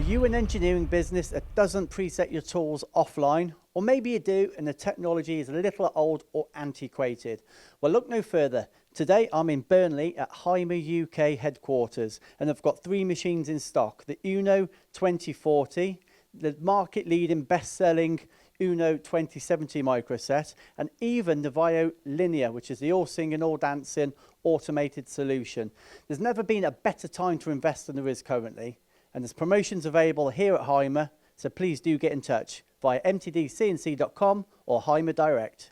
you an engineering business that doesn't preset your tools offline? Or maybe you do and the technology is a little old or antiquated? Well, look no further. Today I'm in Burnley at HAIMER UK headquarters, and I've got 3 machines in stock. The Uno 2040, the market leading best-selling Uno 2070 microset, and even the Vio Linear, which is the all singing, all dancing automated solution. There's never been a better time to invest than there is currently, and there's promotions available here at HAIMER, so please do get in touch via mtdcnc.com or HAIMER Direct.